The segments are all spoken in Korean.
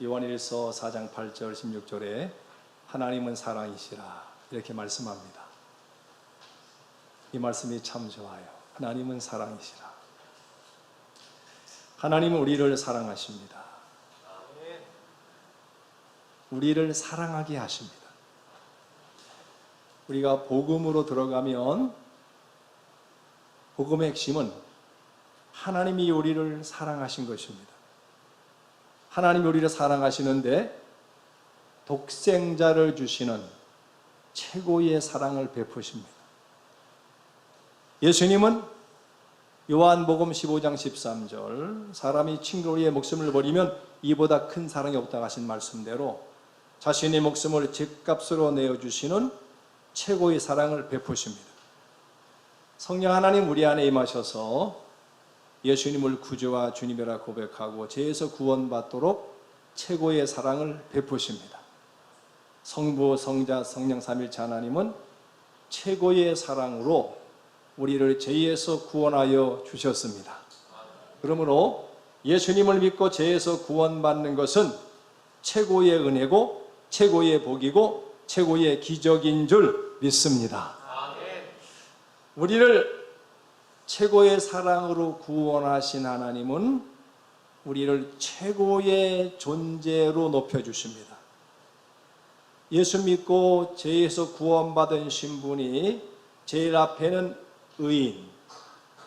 요한일서 4장 8절 16절에 하나님은 사랑이시라 이렇게 말씀합니다. 이 말씀이 참 좋아요. 하나님은 사랑이시라. 하나님은 우리를 사랑하십니다. 우리를 사랑하게 하십니다. 우리가 복음으로 들어가면 복음의 핵심은 하나님이 우리를 사랑하신 것입니다. 하나님이 우리를 사랑하시는데 독생자를 주시는 최고의 사랑을 베푸십니다. 예수님은 요한복음 15장 13절 사람이 친구를 위해 목숨을 버리면 이보다 큰 사랑이 없다고 하신 말씀대로 자신의 목숨을 죗값으로 내어주시는 최고의 사랑을 베푸십니다. 성령 하나님 우리 안에 임하셔서 예수님을 구주와 주님이라 고백하고 죄에서 구원받도록 최고의 사랑을 베푸십니다. 성부, 성자, 성령 삼일체 하나님은 최고의 사랑으로 우리를 죄에서 구원하여 주셨습니다. 그러므로 예수님을 믿고 죄에서 구원받는 것은 최고의 은혜고 최고의 복이고 최고의 기적인 줄 믿습니다. 우리를 최고의 사랑으로 구원하신 하나님은 우리를 최고의 존재로 높여주십니다. 예수 믿고 죄에서 구원받은 신분이 제일 앞에는 의인,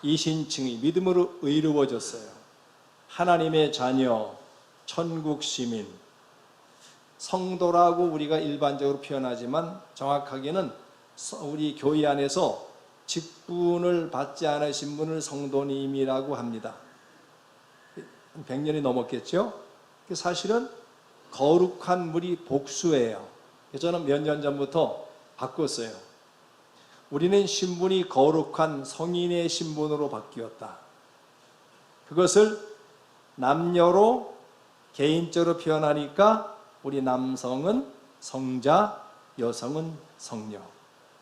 이신칭의 믿음으로 의로워졌어요. 하나님의 자녀, 천국 시민, 성도라고 우리가 일반적으로 표현하지만 정확하게는 우리 교회 안에서 직분을 받지 않으신 분을 성도님이라고 합니다. 100년이 넘었겠죠? 사실은 거룩한 물이 복수예요. 저는 몇 년 전부터 바꿨어요. 우리는 신분이 거룩한 성인의 신분으로 바뀌었다. 그것을 남녀로 개인적으로 표현하니까 우리 남성은 성자, 여성은 성녀.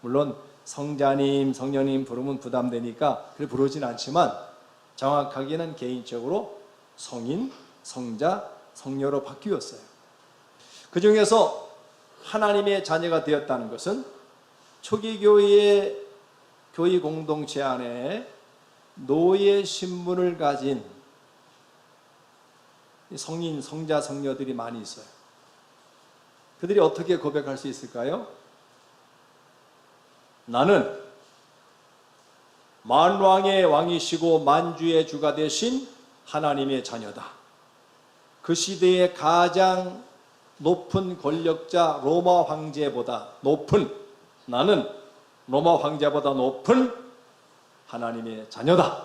물론 성자님, 성녀님 부르면 부담되니까 그렇게 부르진 않지만 정확하게는 개인적으로 성인, 성자, 성녀로 바뀌었어요. 그 중에서 하나님의 자녀가 되었다는 것은 초기 교회의 교회 공동체 안에 노예 신분을 가진 성인, 성자, 성녀들이 많이 있어요. 그들이 어떻게 고백할 수 있을까요? 나는 만왕의 왕이시고 만주의 주가 되신 하나님의 자녀다. 그 시대의 가장 높은 권력자 로마 황제보다 높은, 나는 로마 황제보다 높은 하나님의 자녀다.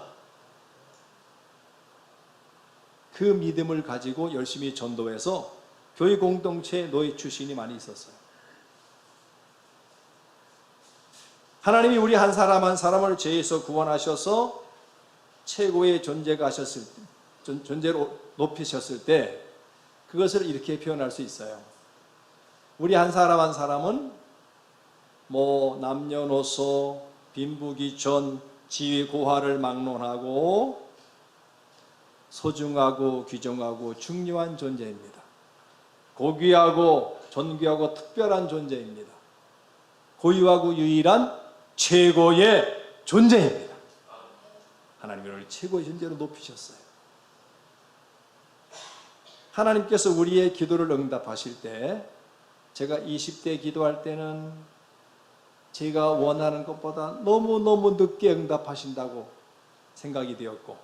그 믿음을 가지고 열심히 전도해서 교회 공동체에 노예 출신이 많이 있었어요. 하나님이 우리 한 사람 한 사람을 죄에서 구원하셔서 최고의 존재가 하셨을 때, 존재로 높이셨을 때 그것을 이렇게 표현할 수 있어요. 우리 한 사람 한 사람은 남녀노소, 빈부귀천, 지위고하를 막론하고 소중하고 귀중하고 중요한 존재입니다. 고귀하고 존귀하고 특별한 존재입니다. 고유하고 유일한 최고의 존재입니다. 하나님이 우리를 최고의 존재로 높이셨어요. 하나님께서 우리의 기도를 응답하실 때 제가 20대 기도할 때는 제가 원하는 것보다 너무너무 늦게 응답하신다고 생각이 되었고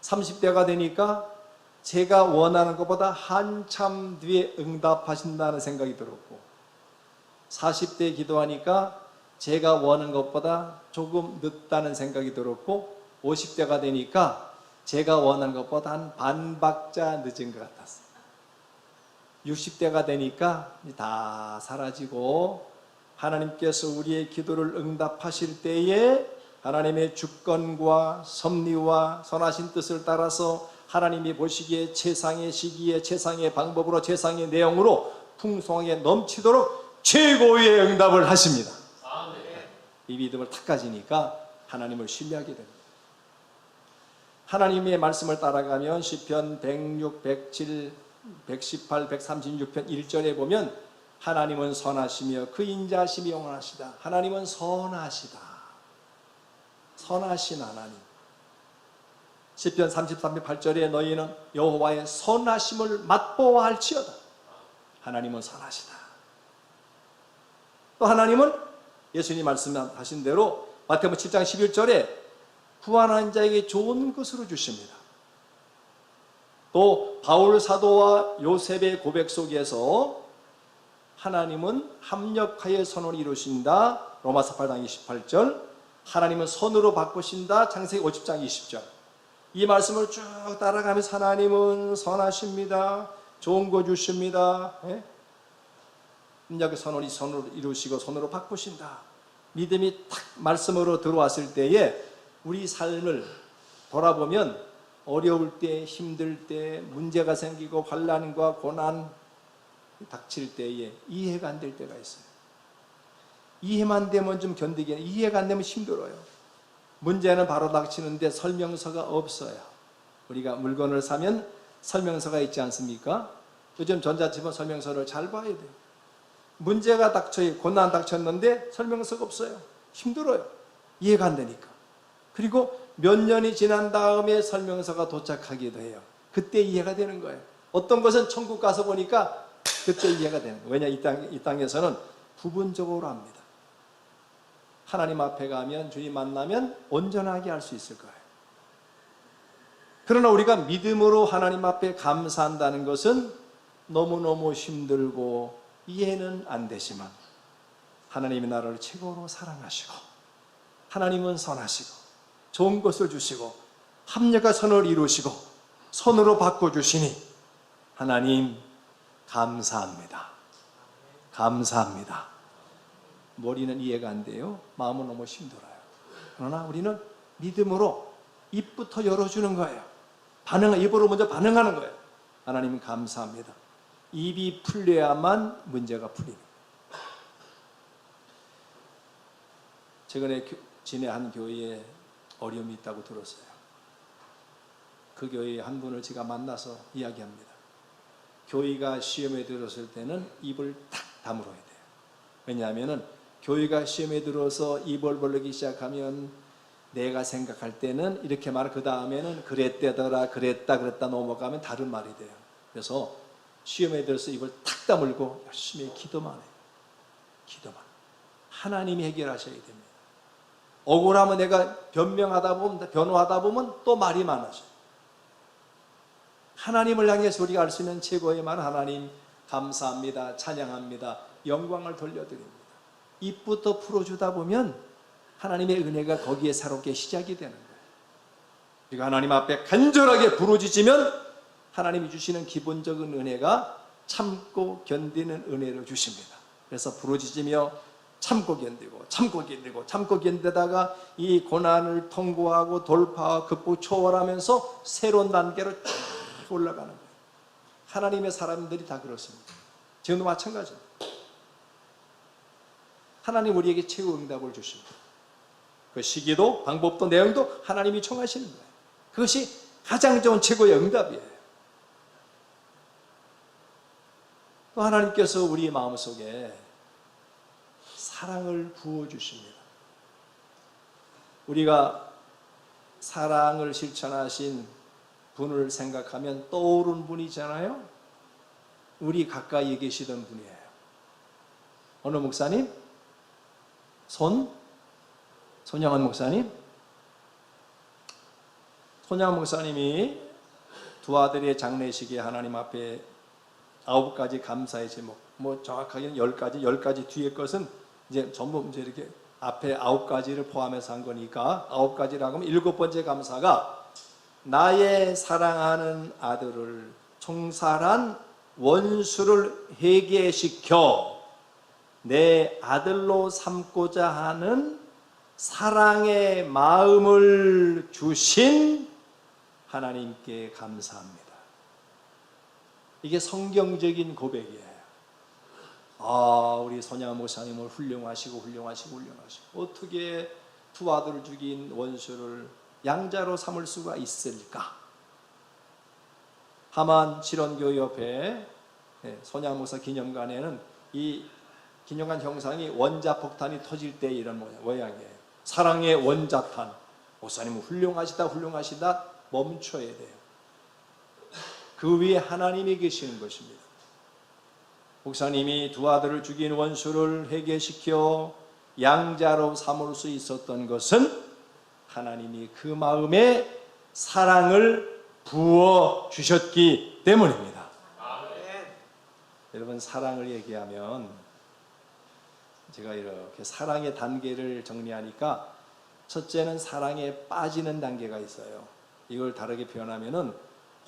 30대가 되니까 제가 원하는 것보다 한참 뒤에 응답하신다는 생각이 들었고 40대 기도하니까 제가 원하는 것보다 조금 늦다는 생각이 들었고 50대가 되니까 제가 원하는 것보다 한 반박자 늦은 것 같았어요. 60대가 되니까 다 사라지고 하나님께서 우리의 기도를 응답하실 때에 하나님의 주권과 섭리와 선하신 뜻을 따라서 하나님이 보시기에 최상의 시기에 최상의 방법으로 최상의 내용으로 풍성하게 넘치도록 최고의 응답을 하십니다. 이 믿음을 탁 가지니까 하나님을 신뢰하게 됩니다. 하나님의 말씀을 따라가면 시편 106, 107, 118, 136편 1절에 보면 하나님은 선하시며 그 인자하심이 영원하시다. 하나님은 선하시다. 선하신 하나님. 시편 33편 8절에 너희는 여호와의 선하심을 맛보아 할지어다. 하나님은 선하시다. 또 하나님은 예수님 말씀하신 대로 마태복음 7장 11절에 구원한 자에게 좋은 것으로 주십니다. 또 바울 사도와 요셉의 고백 속에서 하나님은 합력하여 선을 이루신다. 로마서 8장 28절. 하나님은 선으로 바꾸신다. 창세기 50장 20절. 이 말씀을 쭉 따라가면서 하나님은 선하십니다. 좋은 거 주십니다. 합력의 선을 이루시고 선으로 바꾸신다. 믿음이 딱 말씀으로 들어왔을 때에 우리 삶을 돌아보면 어려울 때, 힘들 때, 문제가 생기고 환난과 고난 닥칠 때에 이해가 안 될 때가 있어요. 이해만 되면 좀 견디게, 이해가 안 되면 힘들어요. 문제는 바로 닥치는데 설명서가 없어요. 우리가 물건을 사면 설명서가 있지 않습니까? 요즘 전자집은 설명서를 잘 봐야 돼요. 문제가 닥쳐요. 고난 닥쳤는데 설명서가 없어요. 힘들어요. 이해가 안 되니까. 그리고 몇 년이 지난 다음에 설명서가 도착하기도 해요. 그때 이해가 되는 거예요. 어떤 것은 천국 가서 보니까 그때 이해가 되는 거예요. 왜냐, 이 땅에서는 부분적으로 합니다. 하나님 앞에 가면, 주님 만나면 온전하게 할 수 있을 거예요. 그러나 우리가 믿음으로 하나님 앞에 감사한다는 것은 너무너무 힘들고 이해는 안 되지만 하나님이 나를 최고로 사랑하시고 하나님은 선하시고 좋은 것을 주시고 합력과 선을 이루시고 선으로 바꿔주시니 하나님 감사합니다. 감사합니다. 머리는 이해가 안 돼요. 마음은 너무 힘들어요. 그러나 우리는 믿음으로 입부터 열어주는 거예요. 입으로 먼저 반응하는 거예요. 하나님 감사합니다. 입이 풀려야만 문제가 풀립니다. 최근에 진해 한 교회에 어려움이 있다고 들었어요. 그 교회의 한 분을 제가 만나서 이야기합니다. 교회가 시험에 들었을 때는 입을 탁 다물어야 돼요. 왜냐하면 교회가 시험에 들어서 입을 벌리기 시작하면 내가 생각할 때는 이렇게 말하고 그 다음에는 그랬대더라, 그랬다 넘어가면 다른 말이 돼요. 그래서 시험에 들어서 입을 탁 다물고 열심히 기도만 해요. 기도만. 하나님이 해결하셔야 됩니다. 억울하면 내가 변호하다 보면 또 말이 많아져요. 하나님을 향해서 우리가 할 수 있는 최고의 말은 하나님 감사합니다, 찬양합니다, 영광을 돌려드립니다. 입부터 풀어주다 보면 하나님의 은혜가 거기에 새롭게 시작이 되는 거예요. 우리가 하나님 앞에 간절하게 부르짖으면 하나님이 주시는 기본적인 은혜가 참고 견디는 은혜를 주십니다. 그래서 부르짖으며 참고 견디다가 이 고난을 통과하고 돌파하고 극복 초월하면서 새로운 단계로 쭉 올라가는 거예요. 하나님의 사람들이 다 그렇습니다. 지금도 마찬가지입니다. 하나님 우리에게 최고 응답을 주십니다. 그 시기도 방법도 내용도 하나님이 청하시는 거예요. 그것이 가장 좋은 최고의 응답이에요. 또 하나님께서 우리 마음속에 사랑을 부어주십니다. 우리가 사랑을 실천하신 분을 생각하면 떠오른 분이잖아요. 우리 가까이에 계시던 분이에요. 어느 목사님? 손양원 목사님? 손양원 목사님이 두 아들의 장례식에 하나님 앞에 9가지 감사의 제목, 정확하게는 10가지 뒤에 것은 이제 전부 이제 이렇게 앞에 9가지를 포함해서 한 거니까 9가지라고 하면 7번째 감사가 나의 사랑하는 아들을 총살한 원수를 회개시켜 내 아들로 삼고자 하는 사랑의 마음을 주신 하나님께 감사합니다. 이게 성경적인 고백이에요. 우리 손양 목사님을 훌륭하시고 어떻게 두 아들을 죽인 원수를 양자로 삼을 수가 있을까? 하만 실원교협회 손양목사 기념관에는 이 기념관 형상이 원자폭탄이 터질 때 이런 모양이에요. 사랑의 원자탄. 목사님은 훌륭하시다 멈춰야 돼요. 그 위에 하나님이 계시는 것입니다. 목사님이 두 아들을 죽인 원수를 회개시켜 양자로 삼을 수 있었던 것은 하나님이 그 마음에 사랑을 부어 주셨기 때문입니다. 아멘. 여러분, 사랑을 얘기하면 제가 이렇게 사랑의 단계를 정리하니까 첫째는 사랑에 빠지는 단계가 있어요. 이걸 다르게 표현하면은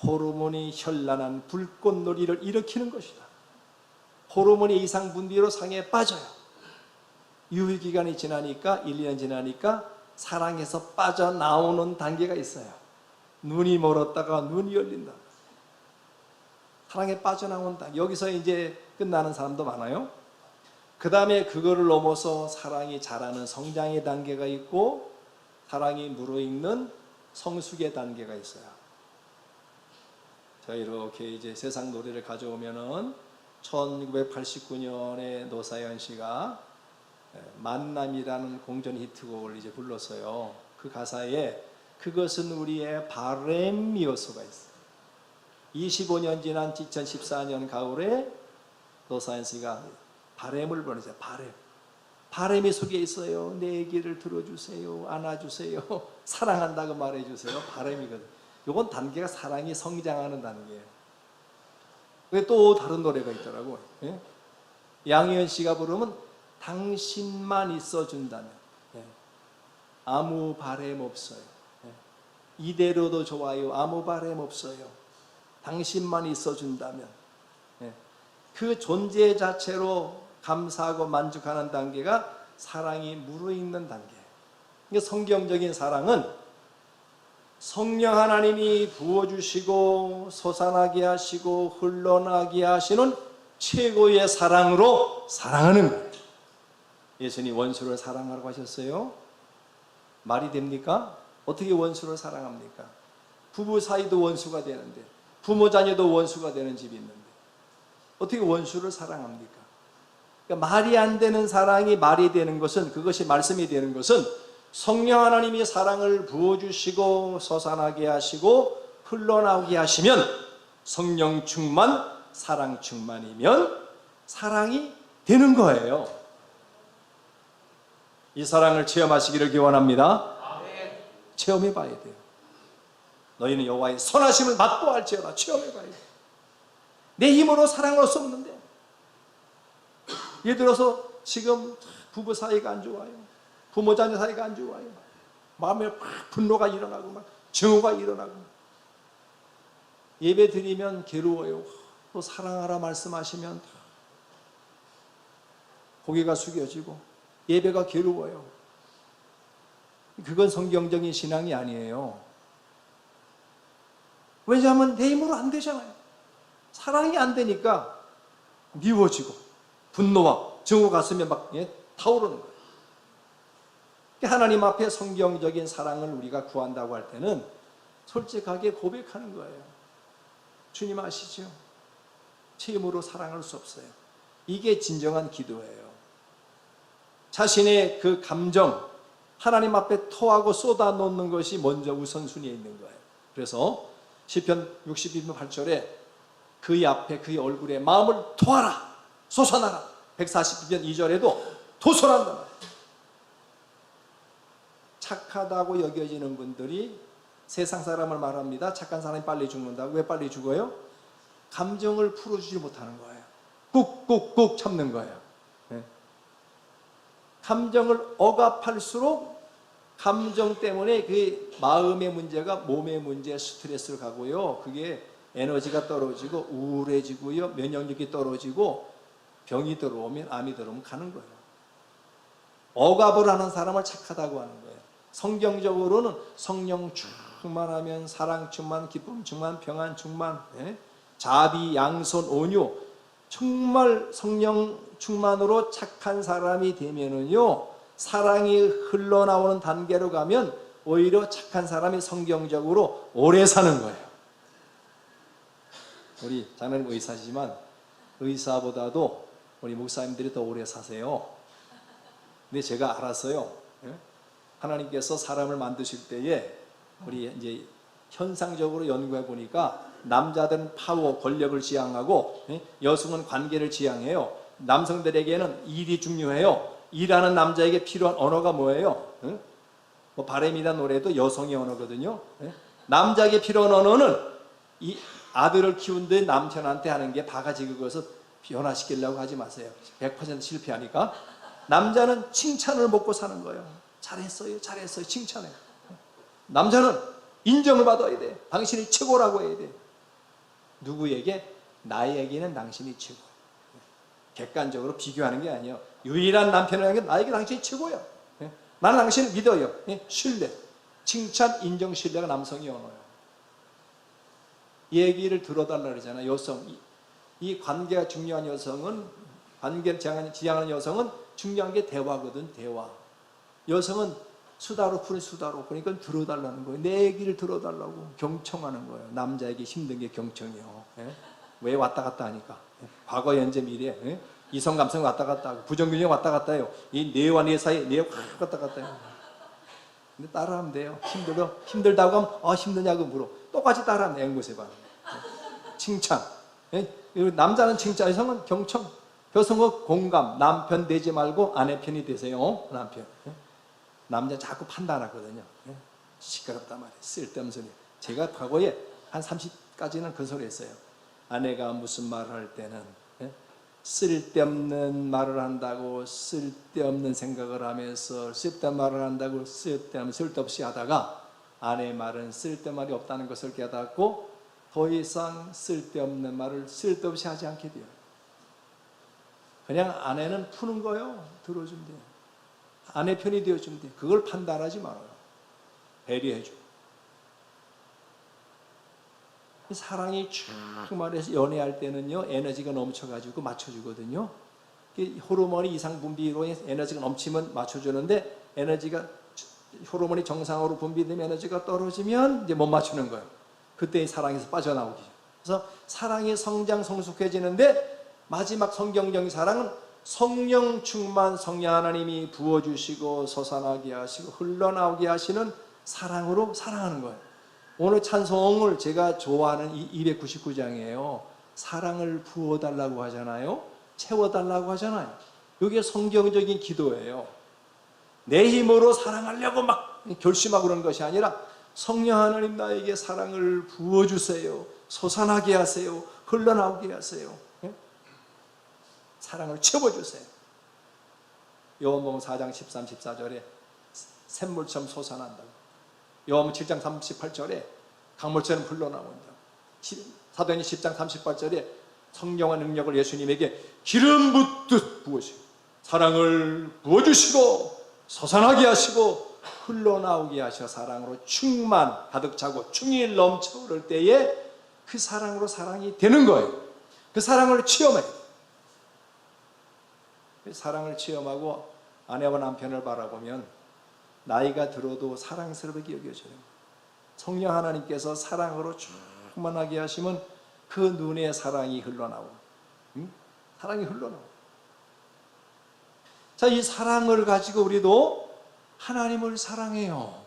호르몬이 현란한 불꽃놀이를 일으키는 것이다. 호르몬이 이상 분비로 상에 빠져요. 유효기간이 지나니까 1, 2년 지나니까 사랑에서 빠져나오는 단계가 있어요. 눈이 멀었다가 눈이 열린다. 사랑에 빠져나온다. 여기서 이제 끝나는 사람도 많아요. 그 다음에 그거를 넘어서 사랑이 자라는 성장의 단계가 있고 사랑이 무르익는 성숙의 단계가 있어요. 자, 이렇게 이제 세상 노래를 가져오면은 1989년에 노사연 씨가 만남이라는 공전 히트곡을 이제 불렀어요. 그 가사에 그것은 우리의 바램이어서가 있어요. 25년 지난 2014년 가을에 노사연 씨가 바램을 보내세요. 바램이 속에 있어요. 내 얘기를 들어주세요. 안아주세요. 사랑한다고 말해주세요. 바램이거든요. 이건 단계가 사랑이 성장하는 단계예요. 근데 또 다른 노래가 있더라고요. 예? 양희은 씨가 부르면 당신만 있어준다면 아무 바램 없어요. 이대로도 좋아요. 아무 바램 없어요. 당신만 있어준다면 그 존재 자체로 감사하고 만족하는 단계가 사랑이 무르익는 단계예요. 그러니까 성경적인 사랑은 성령 하나님이 부어주시고 솟아나게 하시고 흘러나게 하시는 최고의 사랑으로 사랑하는 거예요. 예수님 원수를 사랑하라고 하셨어요. 말이 됩니까? 어떻게 원수를 사랑합니까? 부부 사이도 원수가 되는데, 부모 자녀도 원수가 되는 집이 있는데 어떻게 원수를 사랑합니까? 그러니까 말이 안 되는 사랑이 말이 되는 것은, 그것이 말씀이 되는 것은 성령 하나님이 사랑을 부어주시고 솟아나게 하시고 흘러나오게 하시면 성령 충만, 사랑 충만이면 사랑이 되는 거예요. 이 사랑을 체험하시기를 기원합니다. 아멘. 체험해 봐야 돼요. 너희는 여호와의 선하심을 맛보아 알지어다. 체험해 봐야 돼요. 내 힘으로 사랑할 수 없는데, 예를 들어서 지금 부부 사이가 안 좋아요. 부모 자녀 사이가 안 좋아요. 마음에 막 분노가 일어나고 막 증오가 일어나고, 예배 드리면 괴로워요. 또 사랑하라 말씀하시면 고개가 숙여지고 예배가 괴로워요. 그건 성경적인 신앙이 아니에요. 왜냐하면 내 힘으로 안 되잖아요. 사랑이 안 되니까 미워지고 분노와 증오가 가슴에 막 타오르는 거예요. 하나님 앞에 성경적인 사랑을 우리가 구한다고 할 때는 솔직하게 고백하는 거예요. 주님 아시죠? 제 힘으로 사랑할 수 없어요. 이게 진정한 기도예요. 자신의 그 감정 하나님 앞에 토하고 쏟아놓는 것이 먼저 우선순위에 있는 거예요. 그래서 시편 62편 8절에 그의 앞에 그의 얼굴에 마음을 토하라, 솟아나라. 140편 2절에도 도솔한단 말이에요. 착하다고 여겨지는 분들이 세상 사람을 말합니다. 착한 사람이 빨리 죽는다고. 왜 빨리 죽어요? 감정을 풀어주지 못하는 거예요. 꾹꾹꾹 참는 거예요. 감정을 억압할수록 감정 때문에 그 마음의 문제가 몸의 문제에 스트레스를 가고요. 그게 에너지가 떨어지고 우울해지고요. 면역력이 떨어지고 병이 들어오면, 암이 들어오면 가는 거예요. 억압을 하는 사람을 착하다고 하는 거예요. 성경적으로는 성령 충만하면 사랑 충만, 기쁨 충만, 평안 충만, 자비, 양손, 온유, 정말 성령 충만으로 착한 사람이 되면은요, 사랑이 흘러나오는 단계로 가면 오히려 착한 사람이 성경적으로 오래 사는 거예요. 우리 장로님 의사시지만 의사보다도 우리 목사님들이 더 오래 사세요. 근데 제가 알았어요. 하나님께서 사람을 만드실 때에 우리 이제 현상적으로 연구해 보니까 남자들은 파워, 권력을 지향하고 여성은 관계를 지향해요. 남성들에게는 일이 중요해요. 일하는 남자에게 필요한 언어가 뭐예요? 뭐 바람이나 노래도 여성의 언어거든요. 남자에게 필요한 언어는 이 아들을 키운데 남편한테 하는 게 바가지 그것을 변화시키려고 하지 마세요. 100% 실패하니까. 남자는 칭찬을 먹고 사는 거예요. 잘했어요, 잘했어요, 칭찬해. 남자는 인정을 받아야 돼. 당신이 최고라고 해야 돼. 누구에게? 나에게는 당신이 최고. 객관적으로 비교하는 게 아니에요. 유일한 남편이라는 게 나에게 당신이 최고야. 나는 당신을 믿어요. 신뢰, 칭찬, 인정, 신뢰가 남성의 언어예요. 얘기를 들어달라 그러잖아요. 여성, 이 관계가 중요한 여성은, 관계를 지향하는 여성은 중요한 게 대화거든. 대화. 여성은 수다로 푸는 수다로, 그러니까 들어달라는 거예요. 내 얘기를 들어달라고 경청하는 거예요. 남자에게 힘든 게 경청이요. 왜 왔다 갔다 하니까. 과거, 현재, 미래. 이성, 감성 왔다 갔다 하고, 부정균형 왔다 갔다 해요. 이 뇌와 뇌 사이에 뇌가 확 왔다 갔다 해요. 근데 따라하면 돼요. 힘들다고 하면, 힘드냐고 물어. 똑같이 따라하면 돼요. 연구해봐. 칭찬. 남자는 칭찬, 여성은 경청. 여성은 공감. 남편 되지 말고 아내 편이 되세요. 남편. 남자 자꾸 판단하거든요. 시끄럽단 말이에요. 쓸데없는 소리. 제가 과거에 한 30까지는 그 소리 했어요. 아내가 무슨 말을 할 때는 쓸데없는 말을 한다고 쓸데없는 생각을 하면서 쓸데없는 말을 한다고 쓸데없이 하다가 아내의 말은 쓸데없는 말이 없다는 것을 깨닫고 더 이상 쓸데없는 말을 쓸데없이 하지 않게 돼요. 그냥 아내는 푸는 거예요. 들어주면 돼요. 아내 편이 되어주면 돼요. 그걸 판단하지 말아요. 배려해줘. 사랑이 쭉 말해서 연애할 때는요, 에너지가 넘쳐가지고 맞춰주거든요. 호르몬이 이상 분비로 에너지가 넘치면 맞춰주는데, 호르몬이 정상으로 분비되면 에너지가 떨어지면 이제 못 맞추는 거예요. 그때 사랑에서 빠져나오기. 그래서 사랑이 성장, 성숙해지는데, 마지막 성경적인 사랑은 성령 충만, 성령 하나님이 부어주시고 솟아나게 하시고 흘러나오게 하시는 사랑으로 사랑하는 거예요. 오늘 찬송을 제가 좋아하는 299장이에요. 사랑을 부어달라고 하잖아요. 채워달라고 하잖아요. 이게 성경적인 기도예요. 내 힘으로 사랑하려고 막 결심하고 그런 것이 아니라 성령 하나님 나에게 사랑을 부어주세요. 솟아나게 하세요. 흘러나오게 하세요. 사랑을 채워주세요. 요한복음 4장 13, 14절에 샘물처럼 솟아난다고. 요한복음 7장 38절에 강물처럼 흘러나온다. 사도행전 10장 38절에 성령의 능력을 예수님에게 기름 붓듯 부으시고 사랑을 부어주시고 솟아나게 하시고 흘러나오게 하셔 사랑으로 충만 가득 차고 충이 넘쳐 오를 때에 그 사랑으로 사랑이 되는 거예요. 그 사랑을 체험해요. 그 사랑을 체험하고 아내와 남편을 바라보면 나이가 들어도 사랑스럽게 여겨져요. 성령 하나님께서 사랑으로 충만하게 하시면 그 눈에 사랑이 흘러나오고, 사랑이 흘러나오고. 자, 이 사랑을 가지고 우리도 하나님을 사랑해요.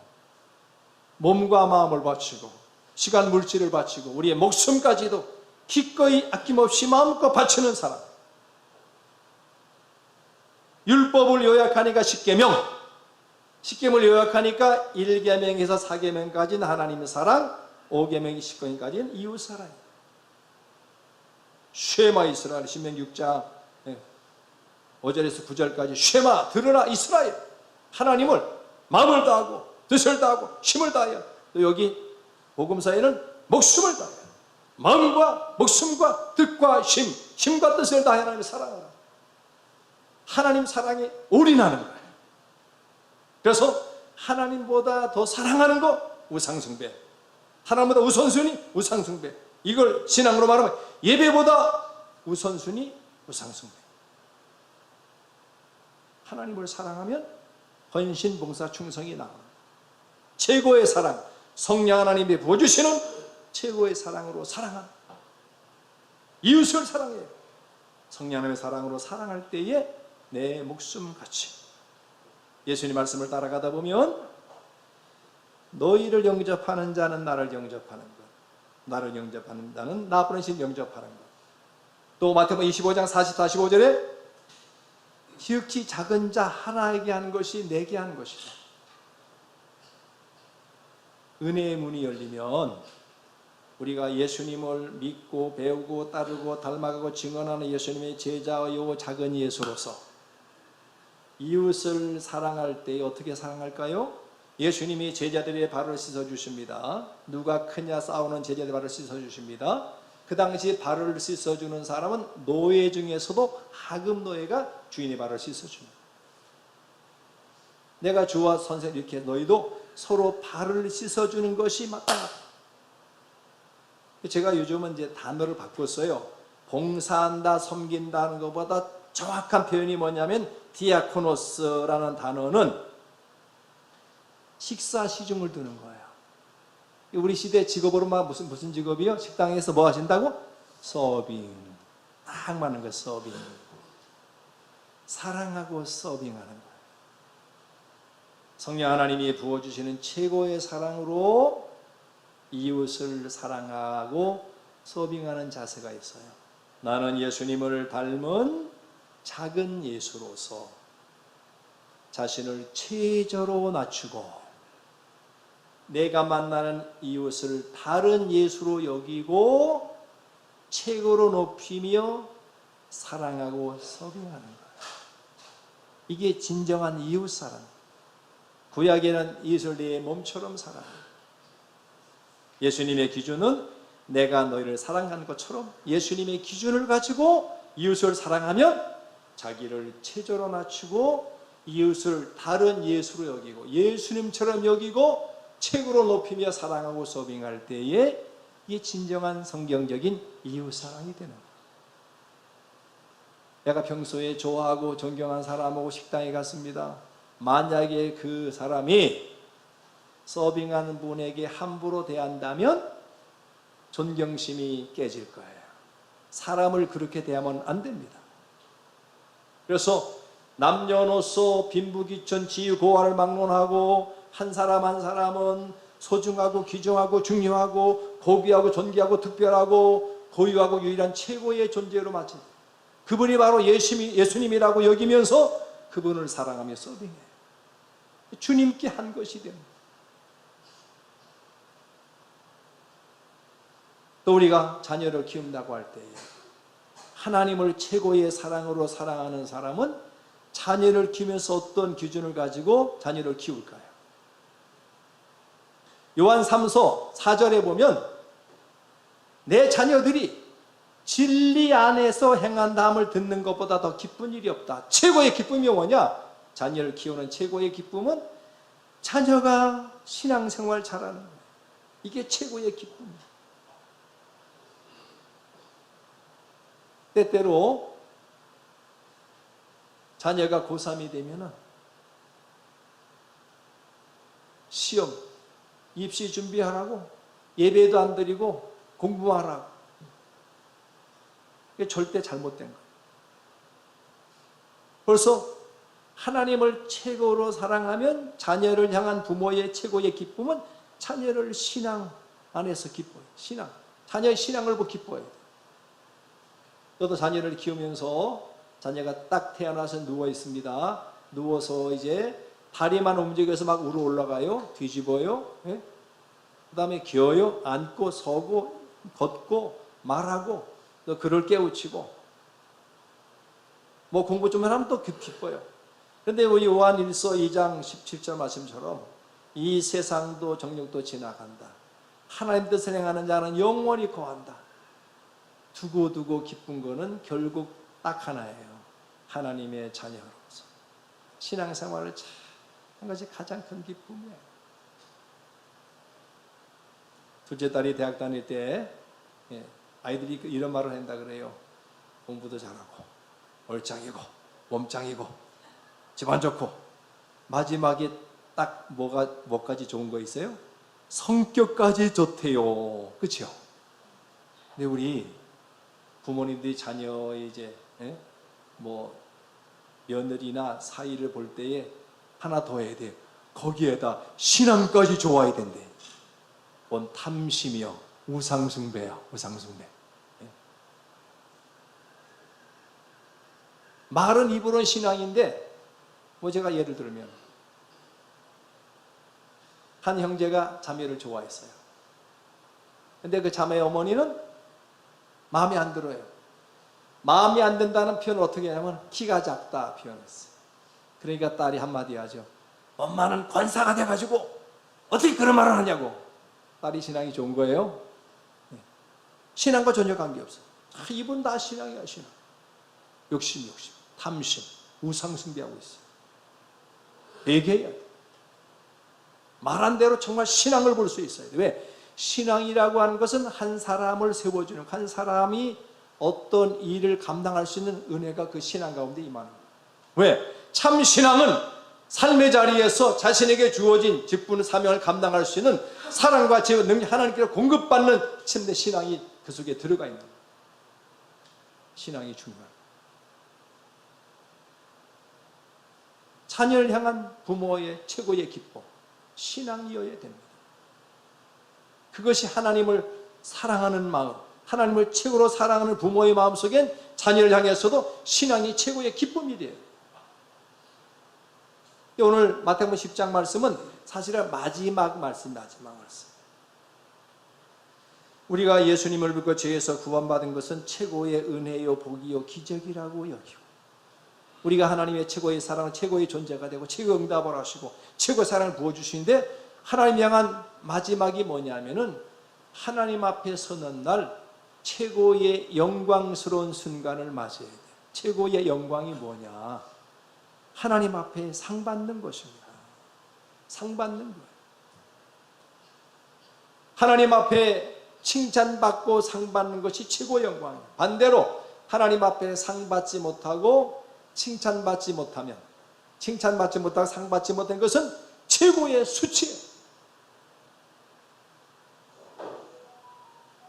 몸과 마음을 바치고, 시간, 물질을 바치고, 우리의 목숨까지도 기꺼이 아낌없이 마음껏 바치는 사랑. 율법을 요약하니까 10계명, 10계명을 요약하니까 1계명에서 4계명까지는 하나님의 사랑, 5계명 10계명까지는 이웃 사랑이에요. 쉐마 이스라엘, 신명기 6장 5절에서 9절까지 쉐마, 들으라 이스라엘, 하나님을 마음을 다하고 뜻을 다하고 힘을 다하여, 또 여기 복음서에는 목숨을 다하여 마음과 목숨과 뜻과 힘과 뜻을 다하여 하나님을 사랑하라. 하나님 사랑에 올인하는 거예요. 그래서 하나님보다 더 사랑하는 거 우상숭배, 하나님보다 우선순위 우상숭배. 이걸 신앙으로 말하면 예배보다 우선순위 우상숭배. 하나님을 사랑하면 헌신, 봉사, 충성이 나와요. 최고의 사랑, 성령 하나님이 부어주시는 최고의 사랑으로 사랑하는, 이웃을 사랑해요. 성령 하나님의 사랑으로 사랑할 때에 내 목숨같이. 예수님 말씀을 따라가다 보면 너희를 영접하는 자는 나를 영접하는 것, 나를 영접하는 자는 나 보내신 영접하는 것. 또 마태복음 25장 45절에 지극히 작은 자 하나에게 한 것이 내게 한 것이다. 은혜의 문이 열리면 우리가 예수님을 믿고 배우고 따르고 닮아가고 증언하는 예수님의 제자요 작은 예수로서 이웃을 사랑할 때 어떻게 사랑할까요? 예수님이 제자들의 발을 씻어주십니다. 누가 크냐 싸우는 제자들의 발을 씻어주십니다. 그 당시 발을 씻어주는 사람은 노예 중에서도 하급 노예가 주인의 발을 씻어줍니다. 내가 주와 선생님 이렇게 너희도 서로 발을 씻어주는 것이 마땅하다. 제가 요즘은 이제 단어를 바꿨어요. 봉사한다, 섬긴다는 것보다 정확한 표현이 뭐냐면 디아코노스라는 단어는 식사 시중을 두는 거예요. 우리 시대 직업으로만 무슨 직업이요? 식당에서 뭐 하신다고? 서빙. 딱 맞는 거예요. 서빙. 사랑하고 서빙하는 거예요. 성령 하나님이 부어주시는 최고의 사랑으로 이웃을 사랑하고 서빙하는 자세가 있어요. 나는 예수님을 닮은 작은 예수로서 자신을 최저로 낮추고 내가 만나는 이웃을 다른 예수로 여기고 최고로 높이며 사랑하고 서빙하는 거예요. 이게 진정한 이웃사랑. 구약에는 이웃을 내 몸처럼 사랑합니다. 예수님의 기준은 내가 너희를 사랑하는 것처럼 예수님의 기준을 가지고 이웃을 사랑하면 자기를 최저로 낮추고 이웃을 다른 예수로 여기고 예수님처럼 여기고 최고로 높이며 사랑하고 서빙할 때에 이게 진정한 성경적인 이웃사랑이 되는 거예요. 내가 평소에 좋아하고 존경한 사람하고 식당에 갔습니다. 만약에 그 사람이 서빙하는 분에게 함부로 대한다면 존경심이 깨질 거예요. 사람을 그렇게 대하면 안 됩니다. 그래서 남녀노소 빈부귀천 지유고하를 막론하고 한 사람 한 사람은 소중하고 귀중하고 중요하고 고귀하고 존귀하고 특별하고 고유하고 유일한 최고의 존재로 맞춰 그분이 바로 예수님이라고 여기면서 그분을 사랑하며 서빙해요. 주님께 한 것이 됩니다. 또 우리가 자녀를 키운다고 할 때에 하나님을 최고의 사랑으로 사랑하는 사람은 자녀를 키우면서 어떤 기준을 가지고 자녀를 키울까요? 요한 3서 4절에 보면 내 자녀들이 진리 안에서 행한다함을 듣는 것보다 더 기쁜 일이 없다. 최고의 기쁨이 뭐냐? 자녀를 키우는 최고의 기쁨은 자녀가 신앙생활 잘하는 거예요. 이게 최고의 기쁨이에요. 때때로 자녀가 고3이 되면 시험, 입시 준비하라고 예배도 안 드리고 공부하라고. 이게 절대 잘못된 거예요. 벌써 하나님을 최고로 사랑하면 자녀를 향한 부모의 최고의 기쁨은 자녀를 신앙 안에서 기뻐요. 신앙. 자녀의 신앙을 보고 기뻐해요. 저도 자녀를 키우면서 자녀가 딱 태어나서 누워 있습니다. 누워서 이제 다리만 움직여서 막 우러 올라가요. 뒤집어요. 예? 그 다음에 기어요. 앉고 서고 걷고 말하고 또 글을 깨우치고 뭐 공부 좀 하면 또 기뻐요. 그런데 우리 요한 1서 2장 17절 말씀처럼 이 세상도 정욕도 지나간다. 하나님 뜻을 행하는 자는 영원히 거한다. 두고두고 기쁜 거는 결국 딱 하나예요. 하나님의 자녀로서 신앙생활을 잘 하는 것이 가장 큰 기쁨이에요. 둘째 딸이 대학 다닐 때 아이들이 이런 말을 한다 그래요. 공부도 잘하고 얼짱이고 몸짱이고 집안 좋고 마지막에 딱 뭐까지 좋은 거 있어요? 성격까지 좋대요. 그렇죠? 근데 우리 부모님들이 자녀의 이제 뭐 며느리나 사위를 볼 때에 하나 더 해야 돼요. 거기에다 신앙까지 좋아야 된대. 뭔 탐심이요, 우상숭배야, 우상숭배. 말은 입으로는 신앙인데, 뭐 제가 예를 들면 한 형제가 자매를 좋아했어요. 근데 그 자매의 어머니는 마음에 안 들어요. 마음에 안 든다는 표현을 어떻게 하냐면 키가 작다 표현했어요. 그러니까 딸이 한마디 하죠. 엄마는 권사가 돼가지고 어떻게 그런 말을 하냐고. 딸이 신앙이 좋은 거예요? 신앙과 전혀 관계없어요. 이분 다 신앙이야, 신앙. 욕심, 탐심, 우상숭배하고 있어요. 얘기해야 돼. 말한 대로 정말 신앙을 볼 수 있어요. 왜? 신앙이라고 하는 것은 한 사람을 세워주는, 한 사람이 어떤 일을 감당할 수 있는 은혜가 그 신앙 가운데 임하는 거예요. 왜? 참 신앙은 삶의 자리에서 자신에게 주어진 직분, 사명을 감당할 수 있는 사랑과 지혜와 능력, 하나님께로 공급받는 참된 신앙이 그 속에 들어가 있는 거예요. 신앙이 중요해요. 자녀를 향한 부모의 최고의 기쁨, 신앙이어야 됩니다. 그것이 하나님을 사랑하는 마음, 하나님을 최고로 사랑하는 부모의 마음 속엔 자녀를 향해서도 신앙이 최고의 기쁨이 돼요. 오늘 마태복음 10장 말씀은 사실은 마지막 말씀. 우리가 예수님을 믿고 죄에서 구원받은 것은 최고의 은혜요, 복이요, 기적이라고 여기고, 우리가 하나님의 최고의 사랑, 최고의 존재가 되고 최고의 응답을 하시고 최고의 사랑을 부어주시는데, 하나님 향한 마지막이 뭐냐면은 하나님 앞에 서는 날 최고의 영광스러운 순간을 맞이해야 돼요. 최고의 영광이 뭐냐? 하나님 앞에 상 받는 것입니다. 상 받는 거예요. 하나님 앞에 칭찬받고 상 받는 것이 최고의 영광이에요. 반대로 하나님 앞에 상 받지 못하고 칭찬받지 못하면, 칭찬받지 못하고 상 받지 못한 것은 최고의 수치예요.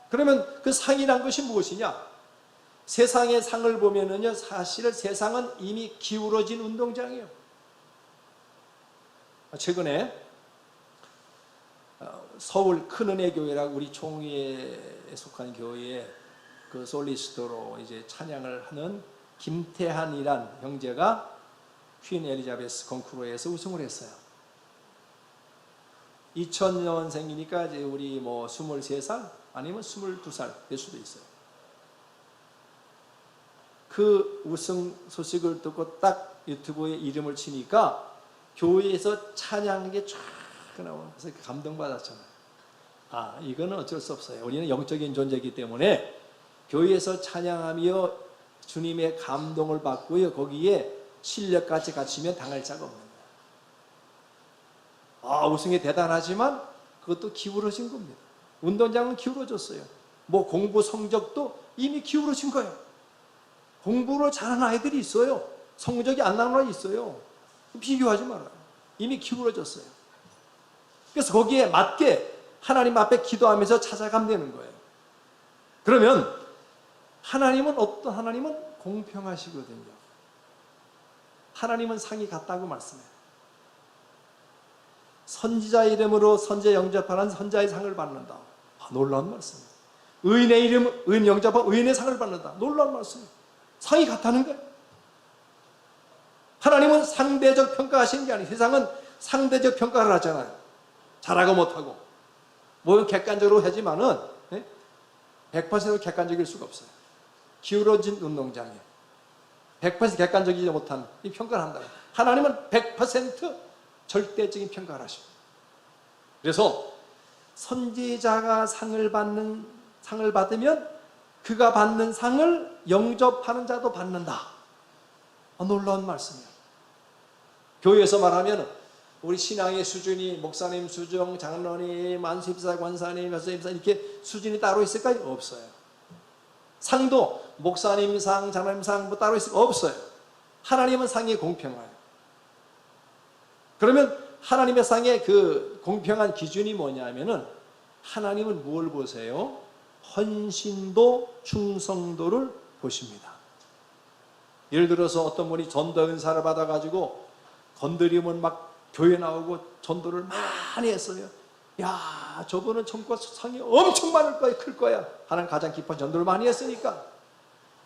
그러면 그 상이란 것이 무엇이냐? 세상의 상을 보면은요, 사실은 세상은 이미 기울어진 운동장이에요. 최근에 서울 큰은혜교회라고 우리 총회에 속한 교회에 그 솔리스터로 이제 찬양을 하는 김태한이란 형제가 퀸 엘리자베스 콩쿠르에서 우승을 했어요. 2000년생이니까 이제 우리 뭐 23살 아니면 22살 될 수도 있어요. 그 우승 소식을 듣고 딱 유튜브에 이름을 치니까 교회에서 찬양한 게 쫙 나와요. 그래서 감동받았잖아요. 아, 이거는 어쩔 수 없어요. 우리는 영적인 존재이기 때문에 교회에서 찬양하며 주님의 감동을 받고요, 거기에 실력까지 갖추면 당할 자가 없는 거예요. 아, 우승이 대단하지만 그것도 기울어진 겁니다. 운동장은 기울어졌어요. 뭐 공부 성적도 이미 기울어진 거예요. 공부를 잘하는 아이들이 있어요. 성적이 안 나오는 아이 있어요. 비교하지 말아요. 이미 기울어졌어요. 그래서 거기에 맞게 하나님 앞에 기도하면서 찾아가면 되는 거예요. 그러면 하나님은 어떤 하나님은 공평하시거든요. 하나님은 상이 같다고 말씀해요. 선지자 이름으로 선지자 영접하는 선지자의 상을 받는다. 아, 놀라운 말씀이에요. 의인의 이름, 의인 영접하면 의인의 상을 받는다. 놀라운 말씀이에요. 상이 같다는 거예요. 하나님은 상대적 평가하시는 게 아니에요. 세상은 상대적 평가를 하잖아요. 잘하고 못하고. 뭐 객관적으로 하지만은 100% 객관적일 수가 없어요. 기울어진 운동장에 100% 객관적이지 못한 이 평가를 한다. 하나님은 100% 절대적인 평가를 하십니다. 그래서 선지자가 상을 받으면 그가 받는 상을 영접하는 자도 받는다. 놀라운 말씀이에요. 교회에서 말하면 우리 신앙의 수준이 목사님 수준, 장로님, 안수입사, 권사님, 여수입사 이렇게 수준이 따로 있을까요? 없어요. 상도 목사님 상, 장로님 상 뭐 따로 있을까요? 없어요. 하나님은 상이 공평해요. 그러면 하나님의 상의 그 공평한 기준이 뭐냐면은 하나님은 뭘 보세요? 헌신도 충성도를 보십니다. 예를 들어서 어떤 분이 전도 은사를 받아가지고 건드리면 막 교회 나오고 전도를 많이 했어요. 야, 저분은 천국 상이 엄청 많을 거야, 클 거야. 하나님 가장 깊은 전도를 많이 했으니까.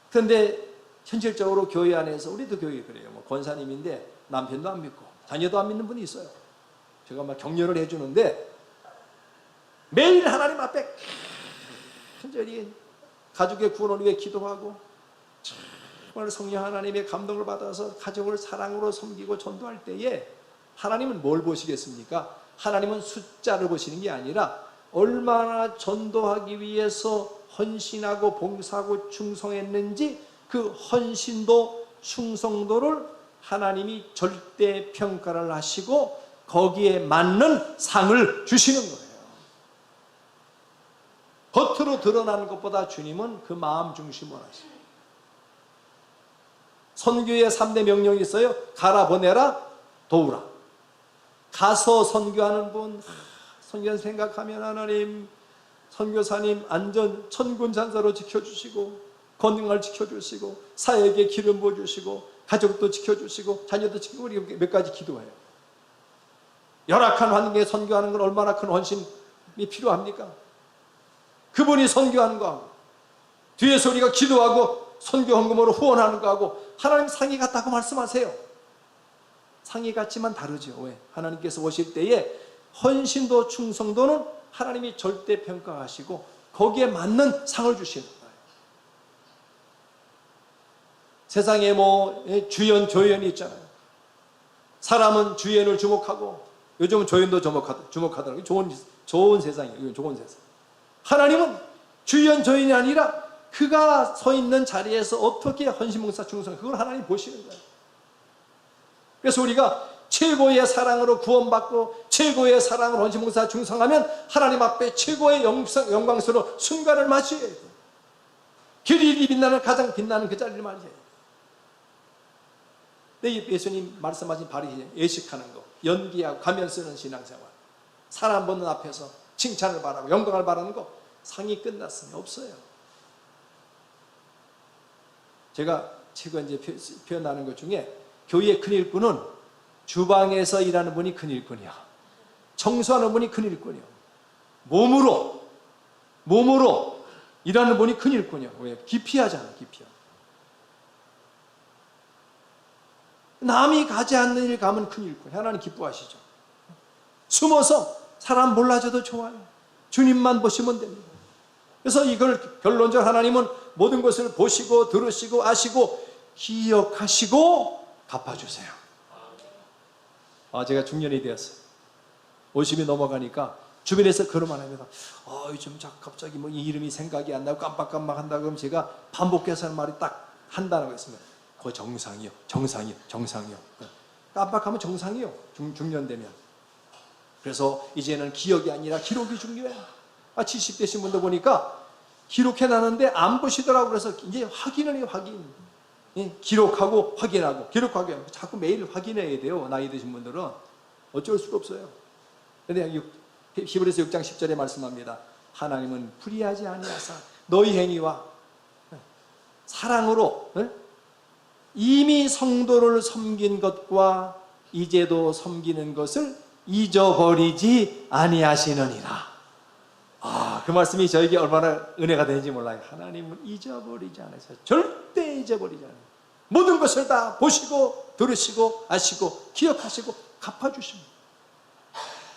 그런데 현실적으로 교회 안에서, 우리도 교회 그래요. 뭐 권사님인데 남편도 안 믿고 자녀도 안 믿는 분이 있어요. 제가 막 격려를 해주는데 매일 하나님 앞에 간절히 가족의 구원을 위해 기도하고 정말 성령 하나님의 감동을 받아서 가족을 사랑으로 섬기고 전도할 때에 하나님은 뭘 보시겠습니까? 하나님은 숫자를 보시는 게 아니라 얼마나 전도하기 위해서 헌신하고 봉사하고 충성했는지 그 헌신도 충성도를 하나님이 절대 평가를 하시고 거기에 맞는 상을 주시는 거예요. 겉으로 드러나는 것보다 주님은 그 마음 중심을 하시고, 선교의 3대 명령이 있어요. 가라, 보내라, 도우라. 가서 선교하는 분, 선교한 생각하면 하나님 선교사님 안전 천군천사로 지켜주시고 건강을 지켜주시고 사역에 기름 부어주시고 가족도 지켜주시고 자녀도 지키고, 우리 몇 가지 기도해요. 열악한 환경에 선교하는 건 얼마나 큰 헌신이 필요합니까? 그분이 선교하는 거하고 뒤에서 우리가 기도하고 선교 헌금으로 후원하는 거하고 하나님 상이 같다고 말씀하세요. 상이 같지만 다르죠. 왜? 하나님께서 오실 때에 헌신도 충성도는 하나님이 절대 평가하시고 거기에 맞는 상을 주시는 거예요. 세상에 뭐 주연, 조연이 있잖아요. 사람은 주연을 주목하고 요즘은 조연도 주목하더라고요. 좋은 세상이에요. 좋은 세상. 하나님은 주연, 조연이 아니라 그가 서 있는 자리에서 어떻게 헌신봉사 충성, 그걸 하나님 보시는 거예요. 그래서 우리가 최고의 사랑으로 구원받고 최고의 사랑으로 헌신봉사 충성하면 하나님 앞에 최고의 영광스러운 순간을 맞이해야 돼요. 길이 빛나는 가장 빛나는 그 자리를 맞이해야 돼요. 근데 예수님 말씀하신 바리 예식하는 거, 연기하고 가면 쓰는 신앙생활, 사람 보는 앞에서 칭찬을 바라고 영광을 바라는 거, 상이 끝났으니 없어요. 제가 최근 이제 표현하는 것 중에 교회의 큰 일꾼은 주방에서 일하는 분이 큰 일꾼이야. 청소하는 분이 큰 일꾼이야. 몸으로 일하는 분이 큰 일꾼이야. 왜? 기피하잖아, 기피하. 남이 가지 않는 일 가면 큰 일꾼. 하나님 기뻐하시죠. 숨어서 사람 몰라줘도 좋아요. 주님만 보시면 됩니다. 그래서 이걸 결론적으로 하나님은 모든 것을 보시고 들으시고 아시고 기억하시고 갚아주세요. 제가 중년이 되었어요. 50이 넘어가니까 주변에서 그러만 합니다. 요즘 갑자기 뭐 이름이 생각이 안 나고 깜빡깜빡 한다 그러면 제가 반복해서 하는 말이 딱 한다는 거 있습니다. 그거 정상이요. 깜빡하면 정상이요. 중년 되면. 그래서 이제는 기억이 아니라 기록이 중요해요. 70대신 분도 보니까 기록해놨는데 안 보시더라고요. 그래서 이제 확인을 해요, 확인. 기록하고 확인하고 기록하고 자꾸 매일 확인해야 돼요. 나이 드신 분들은 어쩔 수가 없어요. 그런데 히브리서 6장 10절에 말씀합니다. 하나님은 불의하지 아니하사 너희 행위와 사랑으로 이미 성도를 섬긴 것과 이제도 섬기는 것을 잊어버리지 아니하시느니라. 그 말씀이 저에게 얼마나 은혜가 되는지 몰라요. 하나님은 잊어버리지 않으세요. 절대 잊어버리지 않아요. 모든 것을 다 보시고 들으시고 아시고 기억하시고 갚아주십니다.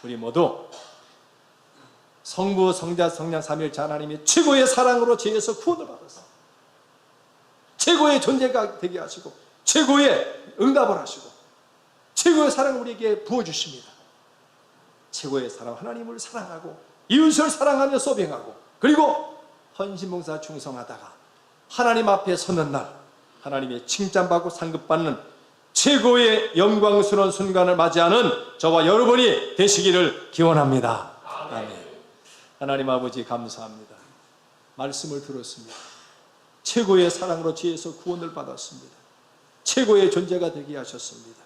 우리 모두 성부, 성자, 성령, 삼위일체 하나님의 최고의 사랑으로 죄에서 구원을 받아서 최고의 존재가 되게 하시고 최고의 응답을 하시고 최고의 사랑을 우리에게 부어주십니다. 최고의 사랑, 하나님을 사랑하고 이웃을 사랑하며 소병하고 그리고 헌신봉사 충성하다가 하나님 앞에 서는 날 하나님의 칭찬받고 상급받는 최고의 영광스러운 순간을 맞이하는 저와 여러분이 되시기를 기원합니다. 아멘. 하나님 아버지 감사합니다. 말씀을 들었습니다. 최고의 사랑으로 죄에서 구원을 받았습니다. 최고의 존재가 되게 하셨습니다.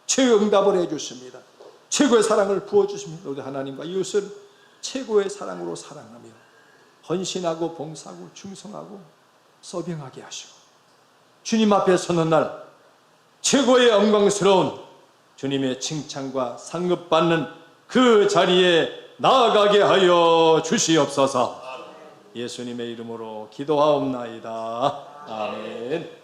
최고의 응답을 해주십니다. 최고의 사랑을 부어주십니다. 우리 하나님과 이웃을 최고의 사랑으로 사랑하며 헌신하고 봉사하고 충성하고 서빙하게 하시고 주님 앞에 서는 날 최고의 영광스러운 주님의 칭찬과 상급받는 그 자리에 나아가게 하여 주시옵소서. 예수님의 이름으로 기도하옵나이다. 아멘.